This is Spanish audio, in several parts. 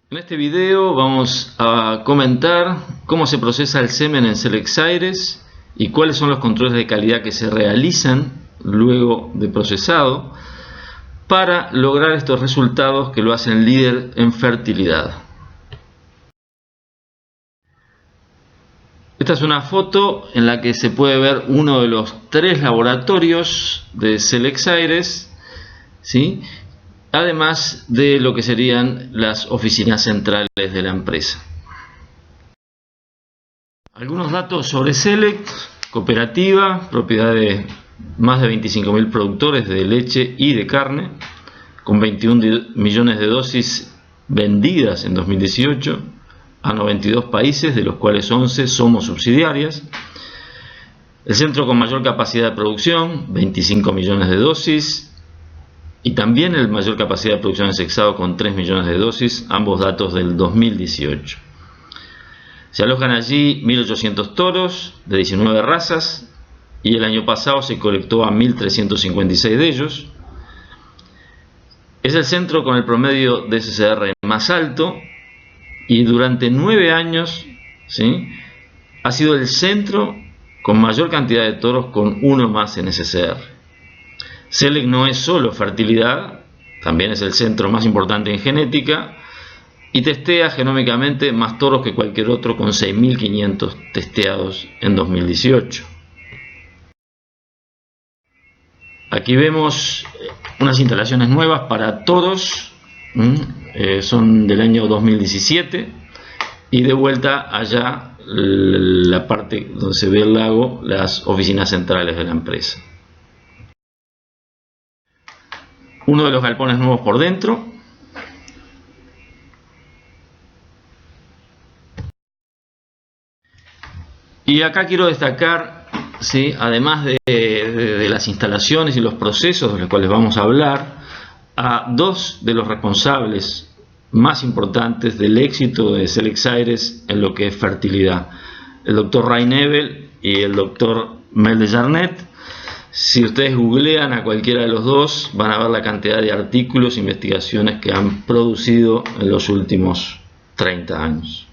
En este video vamos a comentar cómo se procesa el semen en Selex Aires y cuáles son los controles de calidad que se realizan luego de procesado para lograr estos resultados que lo hacen líder en fertilidad. Esta es una foto en la que se puede ver uno de los 3 laboratorios de Selex Aires, ¿sí?, además de lo que serían las oficinas centrales de la empresa. Algunos datos sobre Selex: cooperativa, propiedad de más de 25.000 productores de leche y de carne, con 21 millones de dosis vendidas en 2018 a 92 países, de los cuales 11 somos subsidiarias. El centro con mayor capacidad de producción, 25 millones de dosis. Y también el mayor capacidad de producción en sexado con 3 millones de dosis, ambos datos del 2018. Se alojan allí 1.800 toros de 19 razas y el año pasado se colectó a 1.356 de ellos. Es el centro con el promedio de SCR más alto y durante 9 años, ¿sí?, ha sido el centro con mayor cantidad de toros con uno más en SCR. Selex no es solo fertilidad, también es el centro más importante en genética y testea genómicamente más toros que cualquier otro, con 6.500 testeados en 2018. Aquí vemos unas instalaciones nuevas para toros, son del año 2017, y de vuelta allá la parte donde se ve el lago, las oficinas centrales de la empresa. Uno de los galpones nuevos por dentro. Y acá quiero destacar, ¿sí?, además de las instalaciones y los procesos de los cuales vamos a hablar, a 2 de los responsables más importantes del éxito de Selex Aires en lo que es fertilidad: el doctor Ray Nebel y el doctor Mel de Jarnet. Si ustedes googlean a cualquiera de los dos, van a ver la cantidad de artículos e investigaciones que han producido en los últimos 30 años.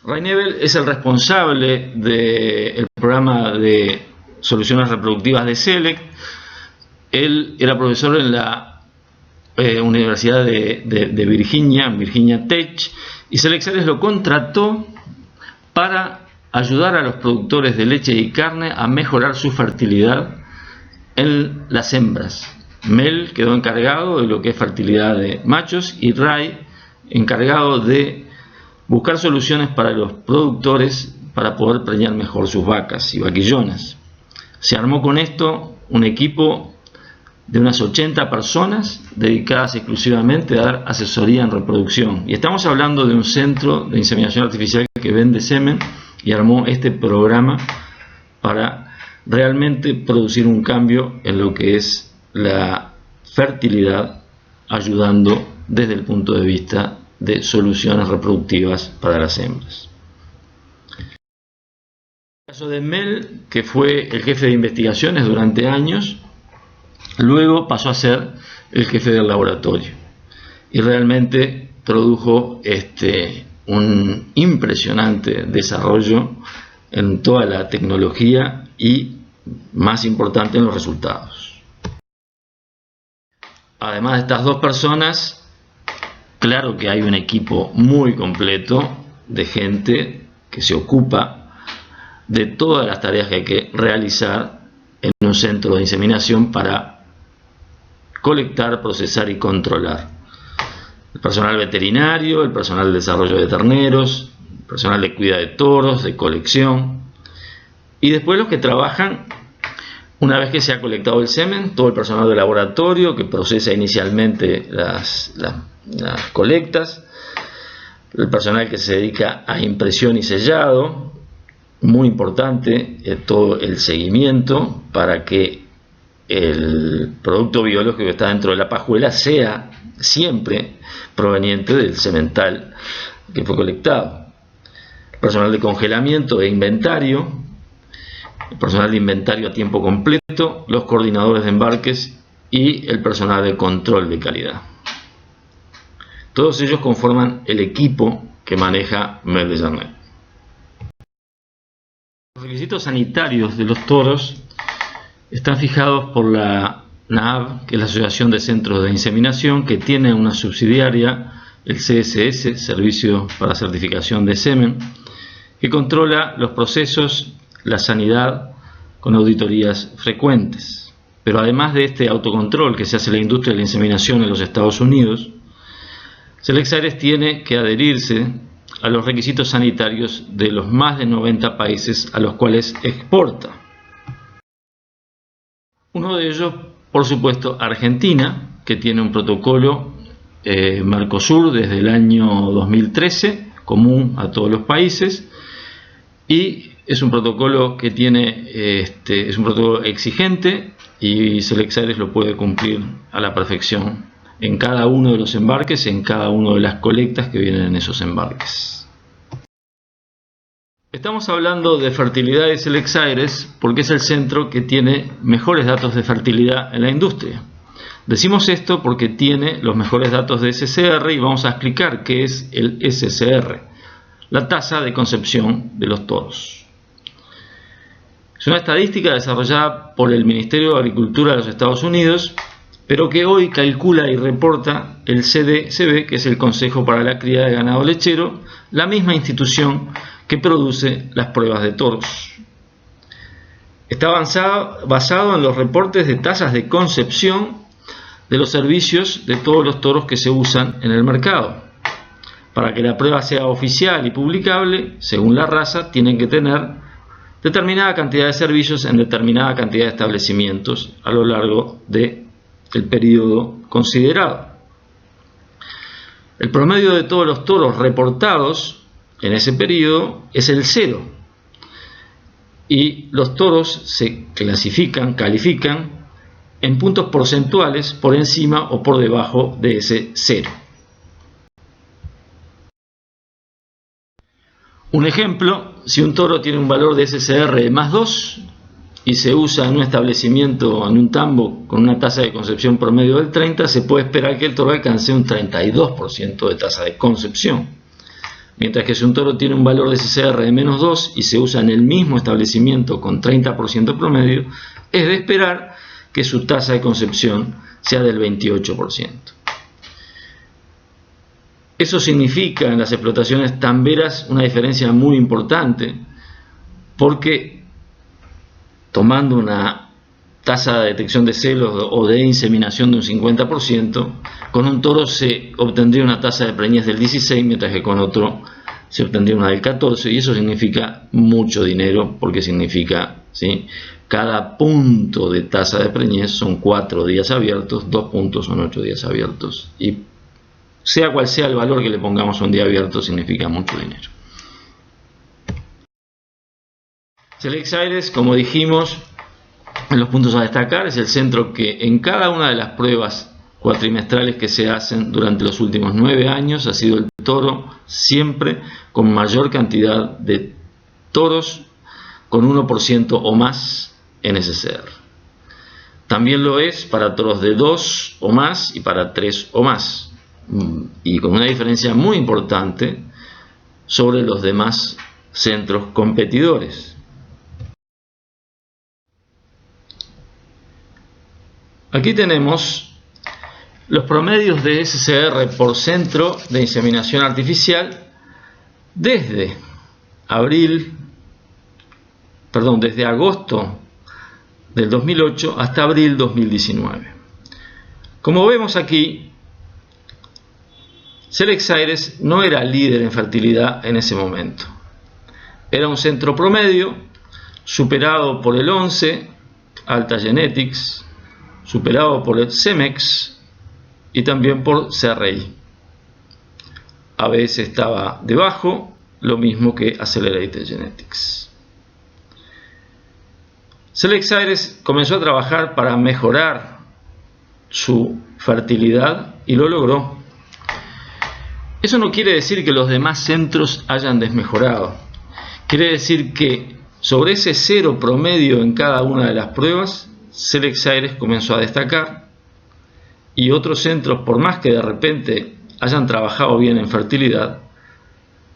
Ray Nebel es el responsable del programa de soluciones reproductivas de Selex. Él era profesor en la Universidad de Virginia Tech, y Selex Aires lo contrató para ayudar a los productores de leche y carne a mejorar su fertilidad en las hembras. Mel quedó encargado de lo que es fertilidad de machos y Ray encargado de buscar soluciones para los productores para poder preñar mejor sus vacas y vaquillonas. Se armó con esto un equipo de unas 80 personas dedicadas exclusivamente a dar asesoría en reproducción. Y estamos hablando de un centro de inseminación artificial que vende semen y armó este programa para realmente producir un cambio en lo que es la fertilidad, ayudando desde el punto de vista de soluciones reproductivas para las hembras. El caso de Mel, que fue el jefe de investigaciones durante años, luego pasó a ser el jefe del laboratorio y realmente produjo un impresionante desarrollo en toda la tecnología y, más importante, en los resultados. Además de estas 2 personas, claro que hay un equipo muy completo de gente que se ocupa de todas las tareas que hay que realizar en un centro de inseminación para colectar, procesar y controlar. El personal veterinario, el personal de desarrollo de terneros, el personal de cuidado de toros, de colección, y después los que trabajan una vez que se ha colectado el semen, todo el personal de laboratorio que procesa inicialmente las colectas, el personal que se dedica a impresión y sellado, muy importante, todo el seguimiento para que el producto biológico que está dentro de la pajuela sea siempre proveniente del semental que fue colectado. Personal de congelamiento e inventario, el personal de inventario a tiempo completo, los coordinadores de embarques y el personal de control de calidad. Todos ellos conforman el equipo que maneja Mel de Jarnet. Los requisitos sanitarios de los toros están fijados por la NAAV, que es la Asociación de Centros de Inseminación, que tiene una subsidiaria, el CSS, Servicio para Certificación de Semen, que controla los procesos, la sanidad, con auditorías frecuentes. Pero además de este autocontrol que se hace en la industria de la inseminación en los Estados Unidos, Selex Aires tiene que adherirse a los requisitos sanitarios de los más de 90 países a los cuales exporta. Uno de ellos, por supuesto, Argentina, que tiene un protocolo Mercosur desde el año 2013, común a todos los países, y es un protocolo que es un protocolo exigente, y Selex Aires lo puede cumplir a la perfección en cada uno de los embarques, en cada una de las colectas que vienen en esos embarques. Estamos hablando de fertilidad de Selex Aires porque es el centro que tiene mejores datos de fertilidad en la industria. Decimos esto porque tiene los mejores datos de SCR y vamos a explicar qué es el SCR, la tasa de concepción de los toros. Es una estadística desarrollada por el Ministerio de Agricultura de los Estados Unidos, pero que hoy calcula y reporta el CDCB, que es el Consejo para la Cría de Ganado Lechero, la misma institución que produce las pruebas de toros. Está basado en los reportes de tasas de concepción de los servicios de todos los toros que se usan en el mercado. Para que la prueba sea oficial y publicable, según la raza, tienen que tener determinada cantidad de servicios en determinada cantidad de establecimientos a lo largo del periodo considerado. El promedio de todos los toros reportados en ese periodo es el 0, y los toros se califican en puntos porcentuales por encima o por debajo de ese 0. Un ejemplo: si un toro tiene un valor de SCR de más 2 y se usa en un establecimiento, en un tambo, con una tasa de concepción promedio del 30, se puede esperar que el toro alcance un 32% de tasa de concepción. Mientras que si un toro tiene un valor de SCR de menos 2 y se usa en el mismo establecimiento con 30% promedio, es de esperar que su tasa de concepción sea del 28%. Eso significa en las explotaciones tamberas una diferencia muy importante, porque tomando una tasa de detección de celos o de inseminación de un 50%, con un toro se obtendría una tasa de preñez del 16%, mientras que con otro se obtendría una del 14%, y eso significa mucho dinero, porque significa, ¿sí?, cada punto de tasa de preñez son 4 días abiertos, 2 puntos son 8 días abiertos, y sea cual sea el valor que le pongamos a un día abierto, significa mucho dinero. Selex Aires, como dijimos, en los puntos a destacar, es el centro que en cada una de las pruebas cuatrimestrales que se hacen durante los últimos 9 años ha sido el toro siempre con mayor cantidad de toros con 1% o más en SCR. También lo es para toros de 2 o más y para 3 o más, y con una diferencia muy importante sobre los demás centros competidores. Aquí tenemos los promedios de SCR por centro de inseminación artificial desde agosto del 2008 hasta abril 2019. Como vemos aquí, Selex Aires no era líder en fertilidad en ese momento. Era un centro promedio, superado por el 11, Alta Genetics, superado por el Cemex y también por CRI. ABS estaba debajo, lo mismo que Accelerated Genetics. Selex Aires comenzó a trabajar para mejorar su fertilidad y lo logró. Eso no quiere decir que los demás centros hayan desmejorado. Quiere decir que sobre ese 0 promedio en cada una de las pruebas, Selex Aires comenzó a destacar, y otros centros, por más que de repente hayan trabajado bien en fertilidad,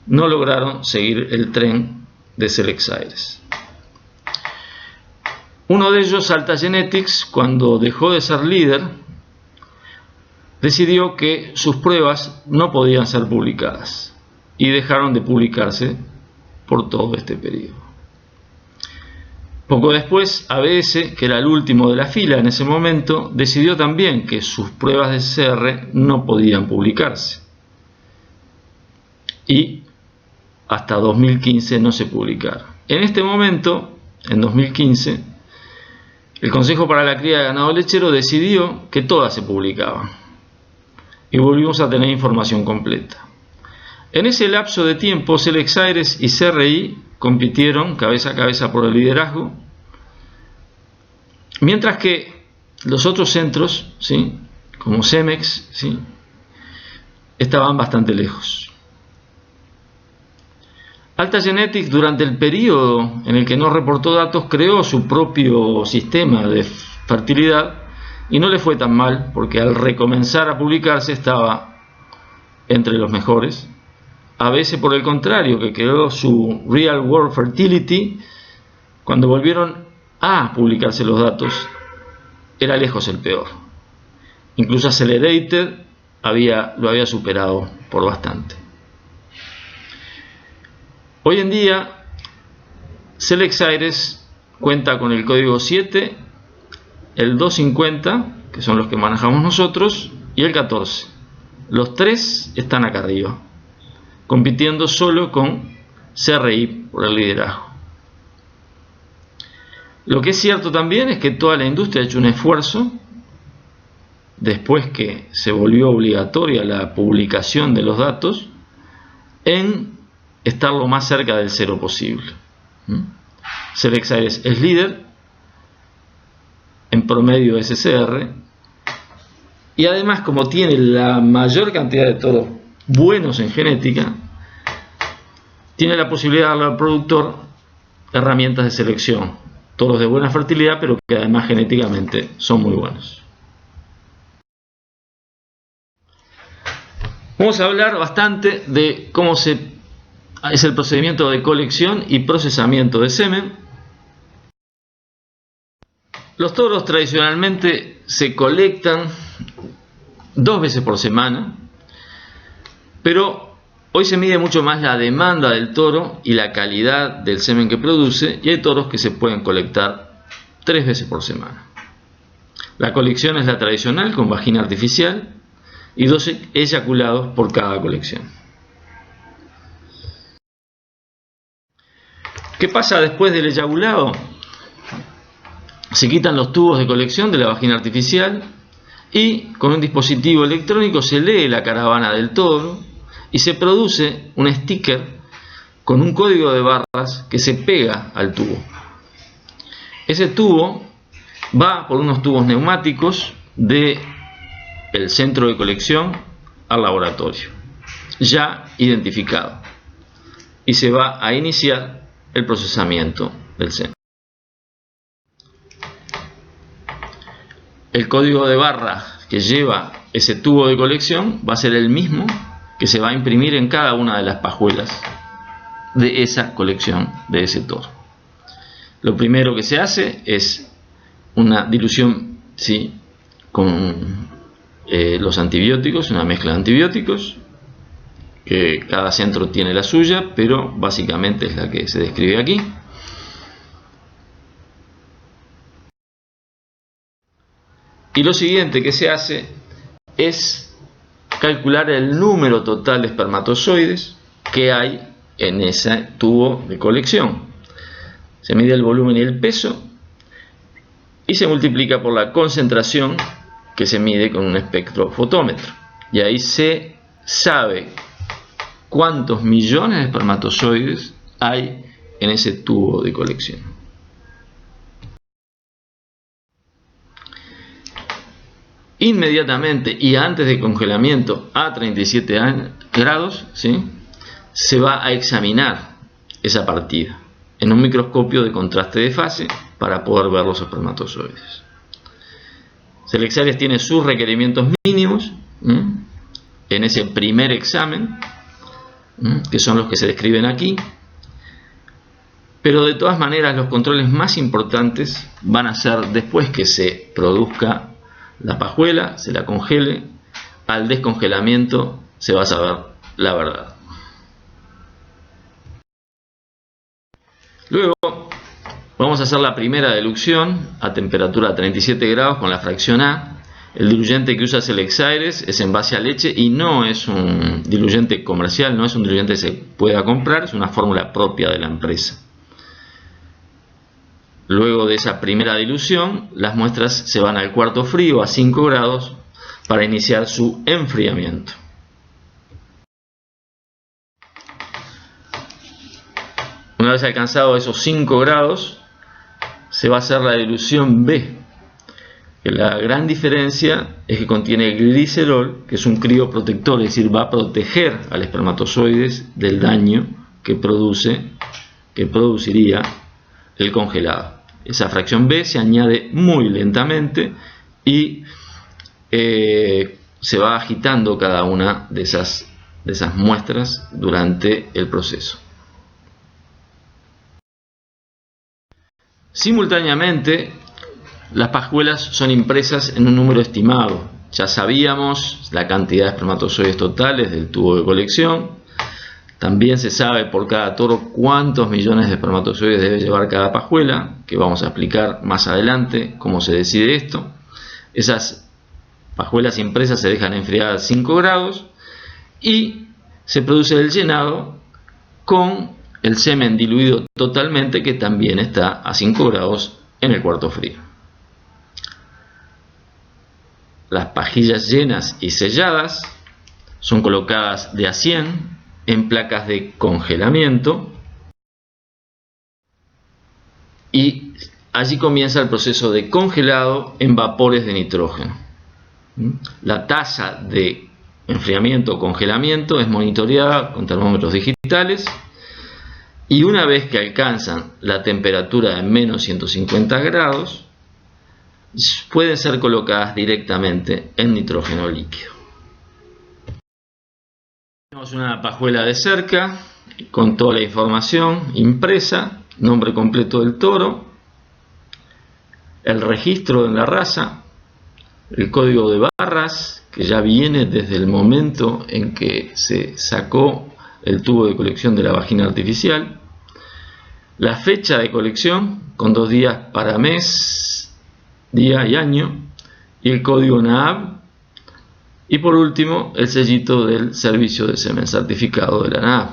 no lograron seguir el tren de Selex Aires. Uno de ellos, Alta Genetics, cuando dejó de ser líder, decidió que sus pruebas no podían ser publicadas y dejaron de publicarse por todo este periodo. Poco después, ABS, que era el último de la fila en ese momento, decidió también que sus pruebas de CR no podían publicarse. Y hasta 2015 no se publicaron. En este momento, en 2015, el Consejo para la Cría de Ganado Lechero decidió que todas se publicaban. Y volvimos a tener información completa. En ese lapso de tiempo, Selex Aires y CRI compitieron cabeza a cabeza por el liderazgo, mientras que los otros centros, ¿sí?, como Cemex, ¿sí?, estaban bastante lejos. Alta Genetics, durante el periodo en el que no reportó datos, creó su propio sistema de fertilidad y no le fue tan mal, porque al recomenzar a publicarse estaba entre los mejores. A veces, por el contrario, que creó su Real World Fertility, cuando volvieron a publicarse los datos, era lejos el peor. Incluso Accelerated lo había superado por bastante. Hoy en día, Selex Aires cuenta con el código 7, el 250, que son los que manejamos nosotros, y el 14. Los tres están acá arriba, compitiendo solo con CRI por el liderazgo. Lo que es cierto también es que toda la industria ha hecho un esfuerzo, después que se volvió obligatoria la publicación de los datos, en estar lo más cerca del cero posible. Selex Aires es líder en promedio SCR, y además, como tiene la mayor cantidad de toros buenos en genética, tiene la posibilidad de darle al productor herramientas de selección, toros de buena fertilidad, pero que además genéticamente son muy buenos. Vamos a hablar bastante de cómo es el procedimiento de colección y procesamiento de semen. Los toros tradicionalmente se colectan 2 veces por semana, pero hoy se mide mucho más la demanda del toro y la calidad del semen que produce, y hay toros que se pueden colectar 3 veces por semana. La colección es la tradicional, con vagina artificial y 12 eyaculados por cada colección. ¿Qué pasa después del eyaculado? Se quitan los tubos de colección de la vagina artificial y con un dispositivo electrónico se lee la caravana del toro y se produce un sticker con un código de barras que se pega al tubo. Ese tubo va por unos tubos neumáticos del centro de colección al laboratorio, ya identificado, y se va a iniciar el procesamiento del semen. El código de barra que lleva ese tubo de colección va a ser el mismo que se va a imprimir en cada una de las pajuelas de esa colección de ese toro. Lo primero que se hace es una dilución, ¿sí?, con los antibióticos, una mezcla de antibióticos, que cada centro tiene la suya, pero básicamente es la que se describe aquí. Y lo siguiente que se hace es calcular el número total de espermatozoides que hay en ese tubo de colección. Se mide el volumen y el peso y se multiplica por la concentración, que se mide con un espectrofotómetro. Y ahí se sabe cuántos millones de espermatozoides hay en ese tubo de colección. Inmediatamente y antes de congelamiento a 37 grados, ¿sí?, se va a examinar esa partida en un microscopio de contraste de fase para poder ver los espermatozoides. Selex Aires tiene sus requerimientos mínimos, en ese primer examen, que son los que se describen aquí. Pero de todas maneras los controles más importantes van a ser después que se produzca la pajuela, se la congele. Al descongelamiento se va a saber la verdad. Luego vamos a hacer la primera dilución a temperatura 37 grados con la fracción A. El diluyente que usa Selex Aires es en base a leche y no es un diluyente comercial, no es un diluyente que se pueda comprar, es una fórmula propia de la empresa. Luego de esa primera dilución, las muestras se van al cuarto frío a 5 grados para iniciar su enfriamiento. Una vez alcanzado esos 5 grados, se va a hacer la dilución B. Que la gran diferencia es que contiene glicerol, que es un crioprotector, es decir, va a proteger al espermatozoides del daño que produciría el congelado. Esa fracción B se añade muy lentamente y se va agitando cada una de esas muestras durante el proceso. Simultáneamente, las pajuelas son impresas en un número estimado. Ya sabíamos la cantidad de espermatozoides totales del tubo de colección. También se sabe por cada toro cuántos millones de espermatozoides debe llevar cada pajuela, que vamos a explicar más adelante cómo se decide esto. Esas pajuelas impresas se dejan enfriar a 5 grados y se produce el llenado con el semen diluido totalmente, que también está a 5 grados en el cuarto frío. Las pajillas llenas y selladas son colocadas de a 100 en placas de congelamiento y allí comienza el proceso de congelado en vapores de nitrógeno. La tasa de enfriamiento o congelamiento es monitoreada con termómetros digitales y una vez que alcanzan la temperatura de menos 150 grados pueden ser colocadas directamente en nitrógeno líquido. Tenemos una pajuela de cerca con toda la información impresa, nombre completo del toro, el registro en la raza, el código de barras que ya viene desde el momento en que se sacó el tubo de colección de la vagina artificial, la fecha de colección con 2 días para mes, día y año, y el código NAAB. Y por último, el sellito del servicio de semen certificado de la NAAB.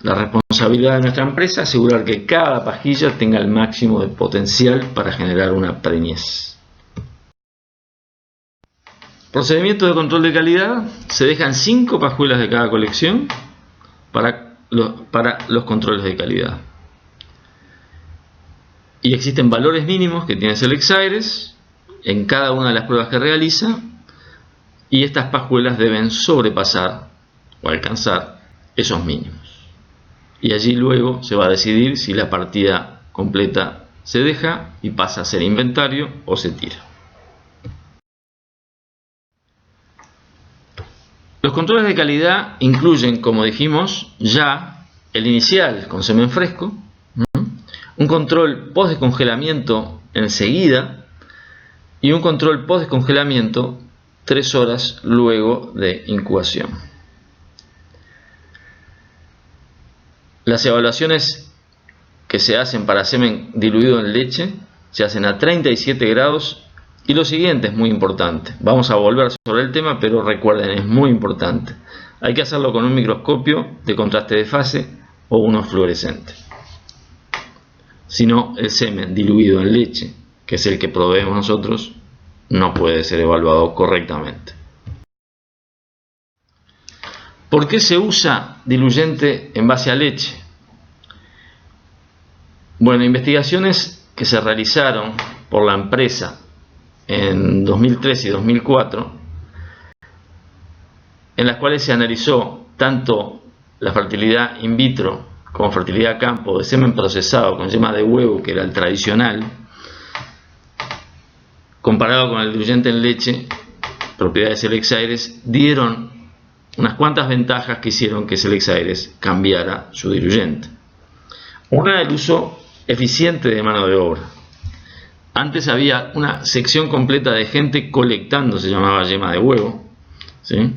La responsabilidad de nuestra empresa es asegurar que cada pajilla tenga el máximo de potencial para generar una preñez. Procedimiento de control de calidad. Se dejan 5 pajuelas de cada colección para los controles de calidad. Y existen valores mínimos que tiene Selex Aires en cada una de las pruebas que realiza. Y estas pajuelas deben sobrepasar o alcanzar esos mínimos. Y allí luego se va a decidir si la partida completa se deja y pasa a ser inventario o se tira. Los controles de calidad incluyen, como dijimos, ya el inicial con semen fresco, un control post descongelamiento enseguida y un control post descongelamiento 3 horas luego de incubación. Las evaluaciones que se hacen para semen diluido en leche se hacen a 37 grados y lo siguiente es muy importante. Vamos a volver sobre el tema, pero recuerden, es muy importante. Hay que hacerlo con un microscopio de contraste de fase o uno fluorescente. Si no, el semen diluido en leche, que es el que proveemos nosotros, no puede ser evaluado correctamente. ¿Por qué se usa diluyente en base a leche? Bueno, investigaciones que se realizaron por la empresa en 2003 y 2004, en las cuales se analizó tanto la fertilidad in vitro como fertilidad a campo de semen procesado con yema de huevo, que era el tradicional, comparado con el diluyente en leche, propiedades Selex Aires, dieron unas cuantas ventajas que hicieron que Selex Aires cambiara su diluyente. Una, el uso eficiente de mano de obra. Antes había una sección completa de gente colectando, se llamaba yema de huevo, ¿sí?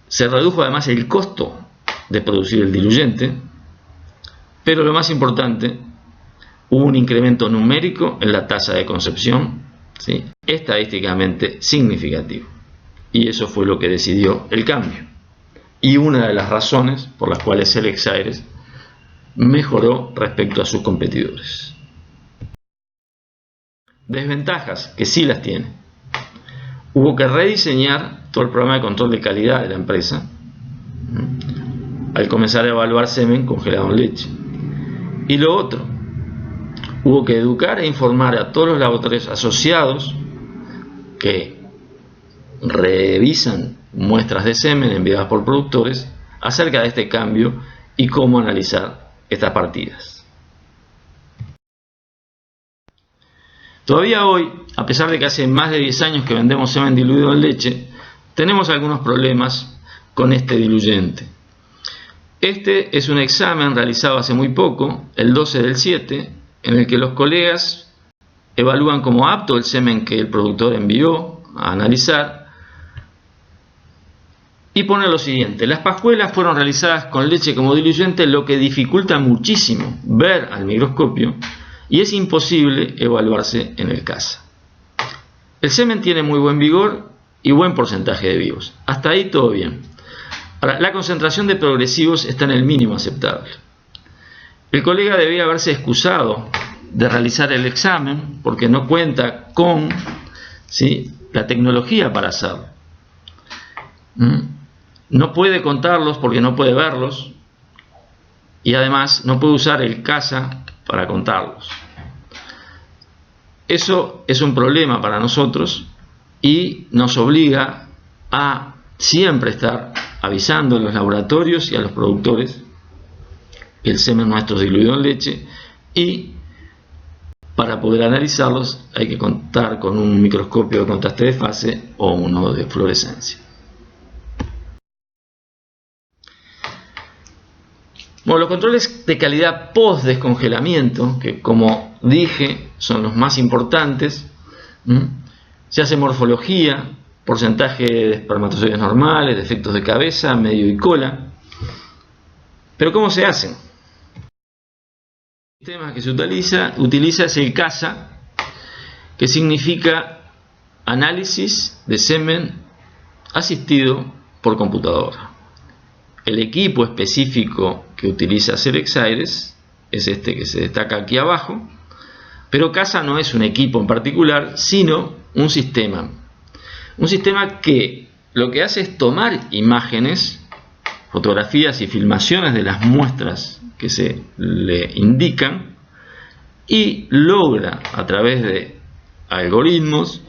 Se redujo además el costo de producir el diluyente, pero lo más importante, hubo un incremento numérico en la tasa de concepción, ¿sí? Estadísticamente significativo. Y eso fue lo que decidió el cambio. Y una de las razones por las cuales Selex Aires mejoró respecto a sus competidores. Desventajas, que sí las tiene. Hubo que rediseñar todo el programa de control de calidad de la empresa al comenzar a evaluar semen congelado en leche. Y lo otro, hubo que educar e informar a todos los laboratorios asociados que revisan muestras de semen enviadas por productores acerca de este cambio y cómo analizar estas partidas. Todavía hoy, a pesar de que hace más de 10 años que vendemos semen diluido en leche, tenemos algunos problemas con este diluyente. Este es un examen realizado hace muy poco, el 12/7, en el que los colegas evalúan como apto el semen que el productor envió a analizar y pone lo siguiente: las pajuelas fueron realizadas con leche como diluyente, lo que dificulta muchísimo ver al microscopio y es imposible evaluarse en el CASA. El semen tiene muy buen vigor y buen porcentaje de vivos. Hasta ahí todo bien. Ahora, la concentración de progresivos está en el mínimo aceptable. El colega debía haberse excusado de realizar el examen porque no cuenta con, ¿sí?, la tecnología para hacerlo. No puede contarlos porque no puede verlos y además no puede usar el CASA para contarlos. Eso es un problema para nosotros y nos obliga a siempre estar avisando a los laboratorios y a los productores que el semen nuestro es diluido en leche, y para poder analizarlos hay que contar con un microscopio de contraste de fase o uno de fluorescencia. Bueno, los controles de calidad post descongelamiento, que como dije son los más importantes, se hace morfología, porcentaje de espermatozoides normales, defectos de cabeza, medio y cola. Pero ¿cómo se hacen? El sistema que se utiliza es el CASA, que significa análisis de semen asistido por computadora. El equipo específico que utiliza Selex Aires es este que se destaca aquí abajo, pero CASA no es un equipo en particular, sino un sistema. Un sistema que lo que hace es tomar imágenes, fotografías y filmaciones de las muestras que se le indican y logra a través de algoritmos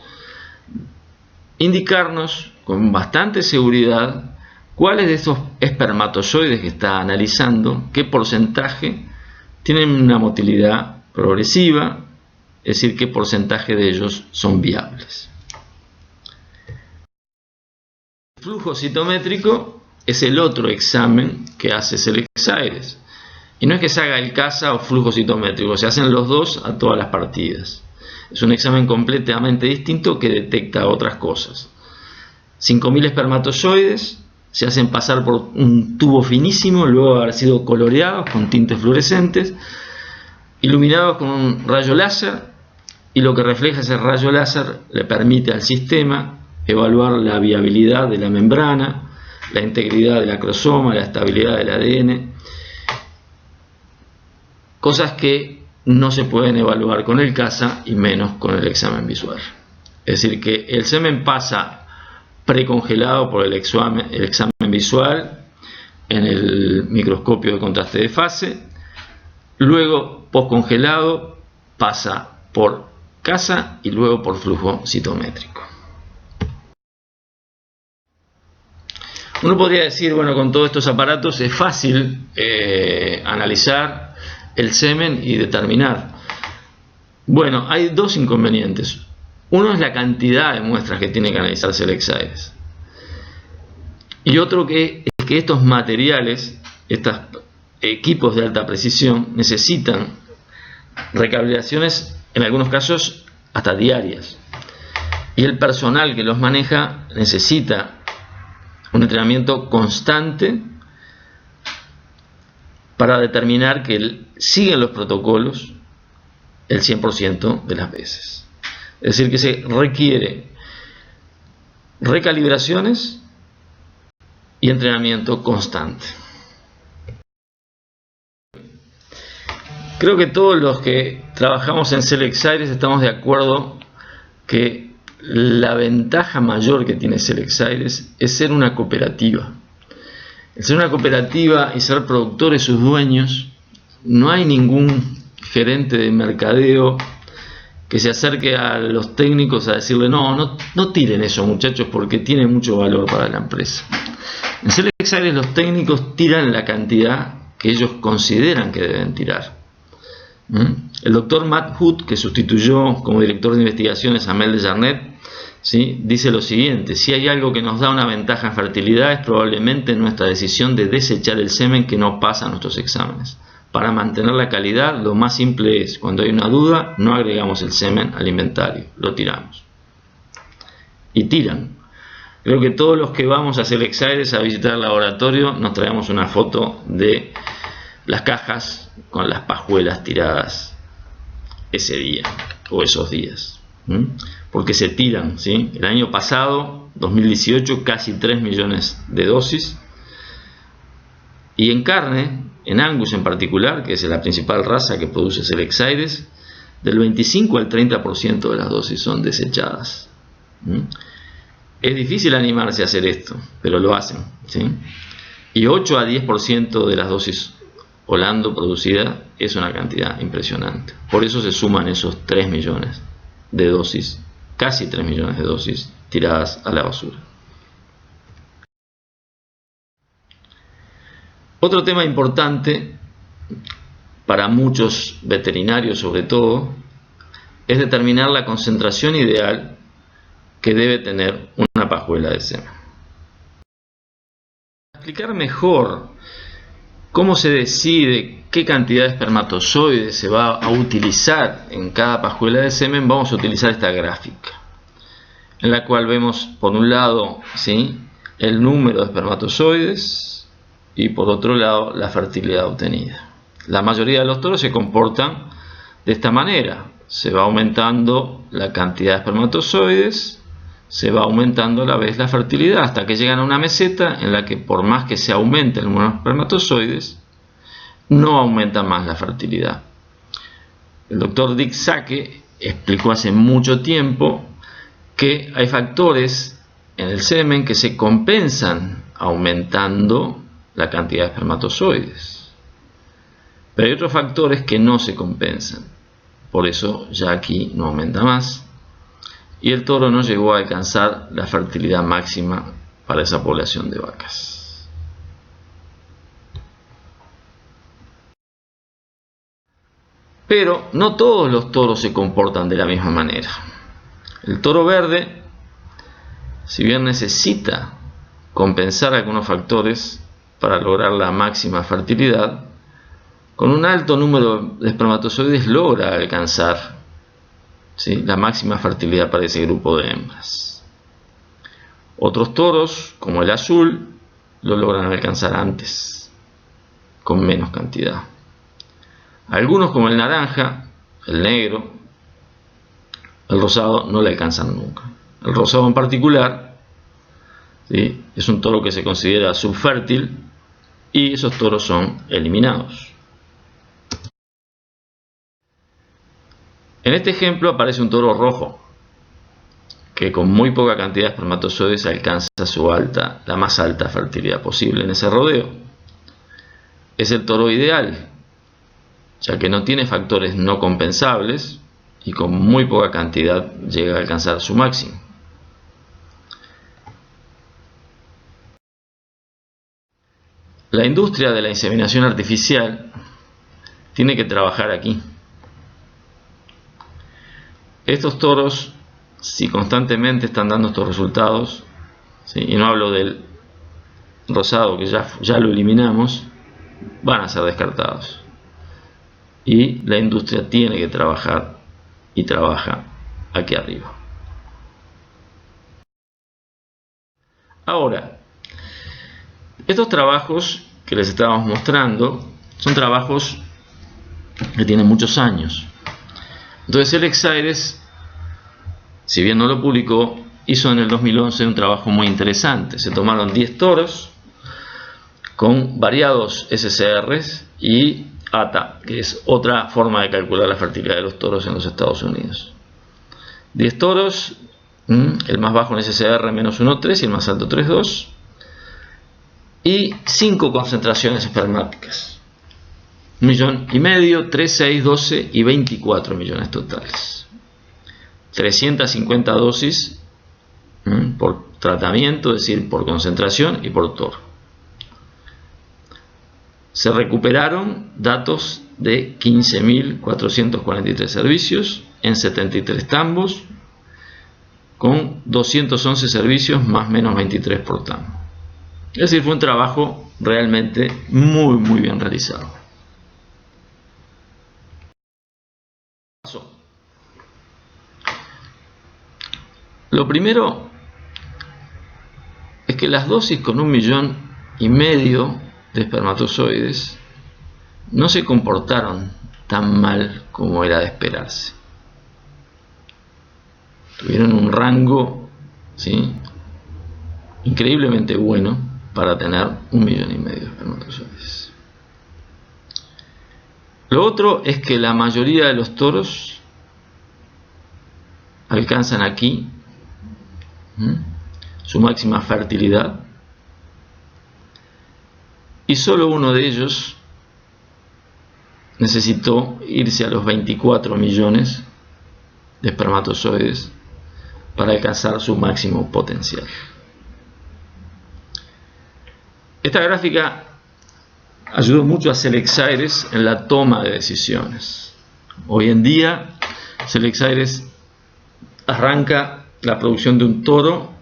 indicarnos con bastante seguridad cuáles de estos espermatozoides que está analizando, qué porcentaje tienen una motilidad progresiva, es decir, qué porcentaje de ellos son viables. El flujo citométrico es el otro examen que hace Selex Aires. Y no es que se haga el CASA o flujo citométrico, se hacen los dos a todas las partidas. Es un examen completamente distinto que detecta otras cosas. 5.000 espermatozoides se hacen pasar por un tubo finísimo, luego de haber sido coloreados con tintes fluorescentes, iluminados con un rayo láser, y lo que refleja ese rayo láser le permite al sistema evaluar la viabilidad de la membrana, la integridad del acrosoma, la estabilidad del ADN, cosas que no se pueden evaluar con el CASA y menos con el examen visual. Es decir, que el semen pasa precongelado por el examen visual en el microscopio de contraste de fase, luego postcongelado pasa por CASA y luego por flujo citométrico. Uno podría decir, bueno, con todos estos aparatos es fácil analizar el semen y determinar. Bueno, hay dos inconvenientes. Uno es la cantidad de muestras que tiene que analizar Selex Aires. Y otro es que estos materiales, estos equipos de alta precisión, necesitan recalibraciones, en algunos casos hasta diarias. Y el personal que los maneja necesita un entrenamiento constante para determinar que siguen los protocolos el 100% de las veces. Es decir, que se requiere recalibraciones y entrenamiento constante. Creo que todos los que trabajamos en Selex Aires estamos de acuerdo que la ventaja mayor que tiene Selex Aires es ser una cooperativa. El ser una cooperativa y ser productores sus dueños, no hay ningún gerente de mercadeo que se acerque a los técnicos a decirle no tiren eso, muchachos, porque tiene mucho valor para la empresa. En Selex Aires los técnicos tiran la cantidad que ellos consideran que deben tirar. El doctor Matt Hood, que sustituyó como director de investigaciones a Mel de Jarnet, ¿sí?, dice lo siguiente: si hay algo que nos da una ventaja en fertilidad es probablemente nuestra decisión de desechar el semen que no pasa nuestros exámenes. Para mantener la calidad, lo más simple es, cuando hay una duda, no agregamos el semen al inventario, lo tiramos. Y tiran. Creo que todos los que vamos a Selex Aires a visitar el laboratorio nos traemos una foto de las cajas con las pajuelas tiradas ese día o esos días, porque se tiran, ¿sí? El año pasado, 2018, casi 3 millones de dosis, y en carne, en Angus en particular, que es la principal raza que produce Selex Aires, del 25 al 30% de las dosis son desechadas. Es difícil animarse a hacer esto, pero lo hacen, ¿sí? Y 8 a 10% de las dosis Holando producida es una cantidad impresionante. Por eso se suman esos 3 millones de dosis, casi 3 millones de dosis tiradas a la basura. Otro tema importante para muchos veterinarios, sobre todo, es determinar la concentración ideal que debe tener una pajuela de semen. Para explicar mejor cómo se decide qué cantidad de espermatozoides se va a utilizar en cada pajuela de semen, vamos a utilizar esta gráfica, en la cual vemos por un lado, ¿sí?, el número de espermatozoides y por otro lado la fertilidad obtenida. La mayoría de los toros se comportan de esta manera: se va aumentando la cantidad de espermatozoides, se va aumentando a la vez la fertilidad, hasta que llegan a una meseta en la que, por más que se aumente el número de espermatozoides, no aumenta más la fertilidad. El doctor Dick Sacke explicó hace mucho tiempo que hay factores en el semen que se compensan aumentando la cantidad de espermatozoides, pero hay otros factores que no se compensan. Por eso ya aquí no aumenta más, y el toro no llegó a alcanzar la fertilidad máxima para esa población de vacas. Pero no todos los toros se comportan de la misma manera. El toro verde, si bien necesita compensar algunos factores para lograr la máxima fertilidad, con un alto número de espermatozoides logra alcanzar, ¿sí?, la máxima fertilidad para ese grupo de hembras. Otros toros, como el azul, lo logran alcanzar antes, con menos cantidad. Algunos, como el naranja, el negro, el rosado, no le alcanzan nunca. El rosado en particular, ¿sí?, es un toro que se considera subfértil y esos toros son eliminados. En este ejemplo aparece un toro rojo que con muy poca cantidad de espermatozoides alcanza la más alta fertilidad posible en ese rodeo. Es el toro ideal, ya que no tiene factores no compensables y con muy poca cantidad llega a alcanzar su máximo. La industria de la inseminación artificial tiene que trabajar aquí. Estos toros, si constantemente están dando estos resultados, ¿sí?, y no hablo del rosado, que ya lo eliminamos, van a ser descartados. Y la industria tiene que trabajar, y trabaja aquí arriba. Ahora, estos trabajos que les estábamos mostrando son trabajos que tienen muchos años. Entonces Selex Aires, si bien no lo publicó, hizo en el 2011 un trabajo muy interesante. Se tomaron 10 toros con variados SCRs y ATA, que es otra forma de calcular la fertilidad de los toros en los Estados Unidos. 10 toros, el más bajo en SCR menos 1,3 y el más alto 3,2, y 5 concentraciones espermáticas, 1,5 millones, 3, 6, 12 y 24 millones totales. 350 dosis por tratamiento, es decir, por concentración y por toro. Se recuperaron datos de 15.443 servicios en 73 tambos, con 211 servicios más o menos 23 por tambo. Es decir, fue un trabajo realmente muy bien realizado. Lo primero es que las dosis con 1,5 millones de espermatozoides no se comportaron tan mal como era de esperarse. Tuvieron un rango, ¿sí?, increíblemente bueno para tener 1,5 millones de espermatozoides. Lo otro es que la mayoría de los toros alcanzan aquí su máxima fertilidad, y solo uno de ellos necesitó irse a los 24 millones de espermatozoides para alcanzar su máximo potencial. Esta gráfica ayudó mucho a Selex Aires en la toma de decisiones. Hoy en día Selex Aires arranca la producción de un toro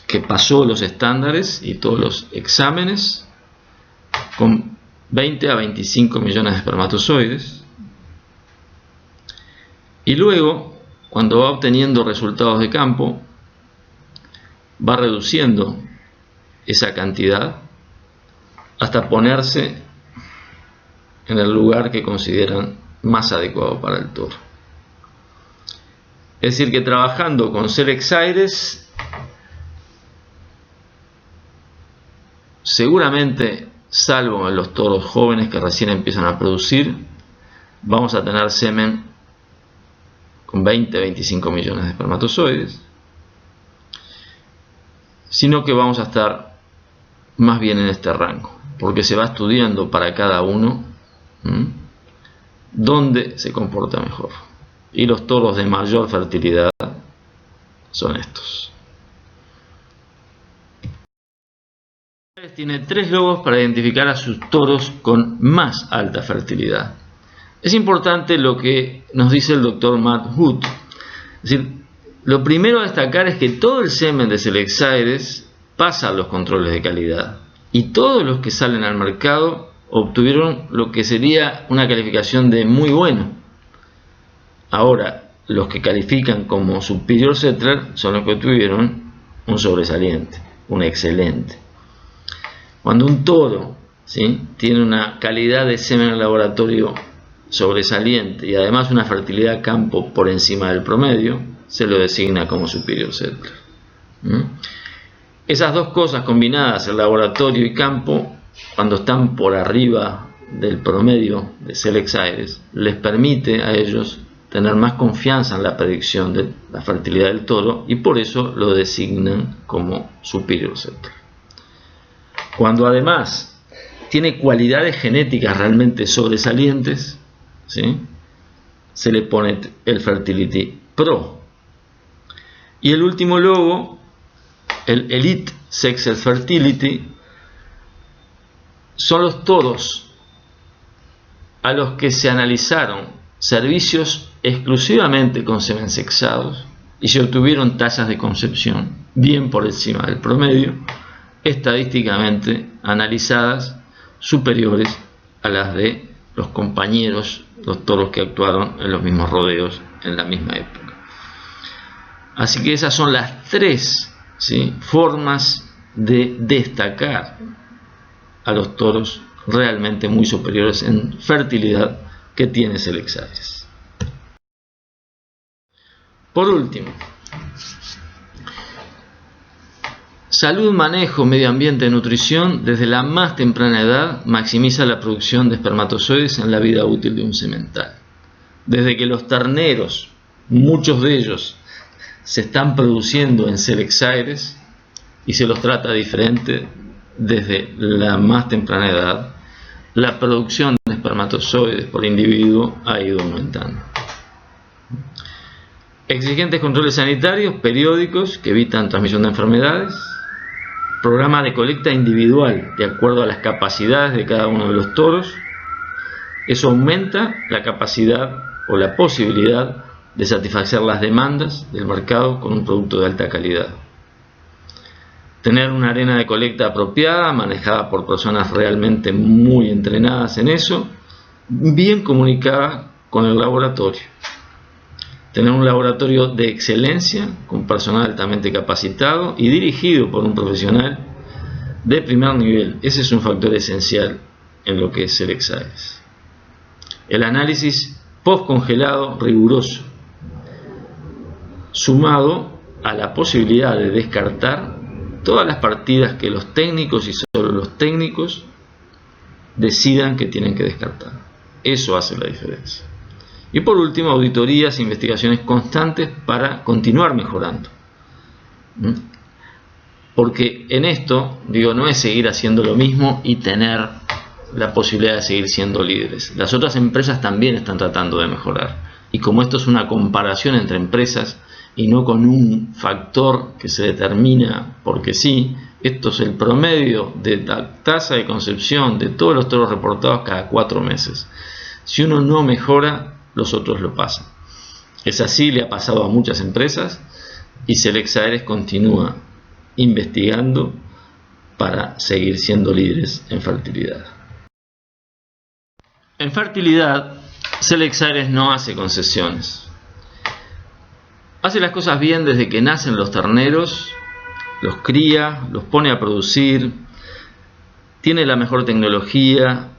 que pasó los estándares y todos los exámenes con 20 a 25 millones de espermatozoides, y luego, cuando va obteniendo resultados de campo, va reduciendo esa cantidad hasta ponerse en el lugar que consideran más adecuado para el toro. Es decir, que trabajando con Selex Aires, seguramente, salvo en los toros jóvenes que recién empiezan a producir, vamos a tener semen con 20-25 millones de espermatozoides, sino que vamos a estar más bien en este rango, porque se va estudiando para cada uno dónde se comporta mejor, y los toros de mayor fertilidad son estos. Tiene 3 logos para identificar a sus toros con más alta fertilidad. Es importante lo que nos dice el doctor Matt Hood. Es decir, lo primero a destacar es que todo el semen de Selex Aires pasa los controles de calidad, y todos los que salen al mercado obtuvieron lo que sería una calificación de muy bueno. Ahora, los que califican como Superior Settler son los que obtuvieron un sobresaliente, un excelente. Cuando un toro, ¿sí?, tiene una calidad de semen en laboratorio sobresaliente y además una fertilidad a campo por encima del promedio, se lo designa como Superior Settler. Esas dos cosas combinadas, el laboratorio y campo, cuando están por arriba del promedio de Selex Aires, les permite a ellos tener más confianza en la predicción de la fertilidad del toro, y por eso lo designan como Superior Settler. Cuando además tiene cualidades genéticas realmente sobresalientes, ¿sí?, se le pone el Fertility Pro. Y el último logo, el Elite Sexed Fertility, son los toros a los que se analizaron servicios exclusivamente con semen sexados y se obtuvieron tasas de concepción bien por encima del promedio, estadísticamente analizadas superiores a las de los compañeros, los toros que actuaron en los mismos rodeos en la misma época. Así que esas son las tres, ¿sí?, formas de destacar a los toros realmente muy superiores en fertilidad que tiene Selex Aires. Por último, salud, manejo, medio ambiente, nutrición, desde la más temprana edad maximiza la producción de espermatozoides en la vida útil de un semental. Desde que los terneros, muchos de ellos, se están produciendo en Selex Aires y se los trata diferente desde la más temprana edad, la producción de espermatozoides por individuo ha ido aumentando. Exigentes controles sanitarios periódicos que evitan transmisión de enfermedades, programa de colecta individual de acuerdo a las capacidades de cada uno de los toros. Eso aumenta la capacidad o la posibilidad de satisfacer las demandas del mercado con un producto de alta calidad. Tener una arena de colecta apropiada, manejada por personas realmente muy entrenadas en eso, bien comunicada con el laboratorio. Tener un laboratorio de excelencia, con personal altamente capacitado y dirigido por un profesional de primer nivel. Ese es un factor esencial en lo que es Selex Aires. El análisis post-congelado riguroso, sumado a la posibilidad de descartar todas las partidas que los técnicos y solo los técnicos decidan que tienen que descartar. Eso hace la diferencia. Y por último, auditorías e investigaciones constantes para continuar mejorando. Porque en esto, no es seguir haciendo lo mismo y tener la posibilidad de seguir siendo líderes. Las otras empresas también están tratando de mejorar. Y como esto es una comparación entre empresas y no con un factor que se determina porque sí, esto es el promedio de la tasa de concepción de todos los toros reportados cada 4 meses. Si uno no mejora, los otros lo pasan. Es así, le ha pasado a muchas empresas y Selex Aires continúa investigando para seguir siendo líderes en fertilidad. En fertilidad, Selex Aires no hace concesiones. Hace las cosas bien desde que nacen los terneros, los cría, los pone a producir, tiene la mejor tecnología,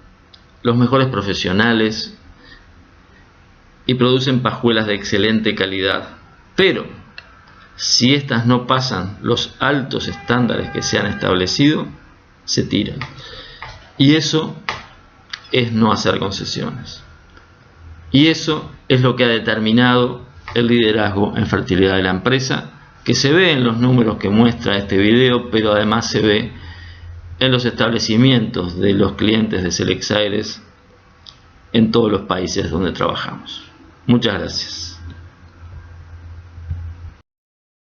los mejores profesionales y producen pajuelas de excelente calidad. Pero si estas no pasan los altos estándares que se han establecido, se tiran. Y eso es no hacer concesiones. Y eso es lo que ha determinado el liderazgo en fertilidad de la empresa, que se ve en los números que muestra este video, pero además se ve en los establecimientos de los clientes de Selex Aires en todos los países donde trabajamos. Muchas gracias.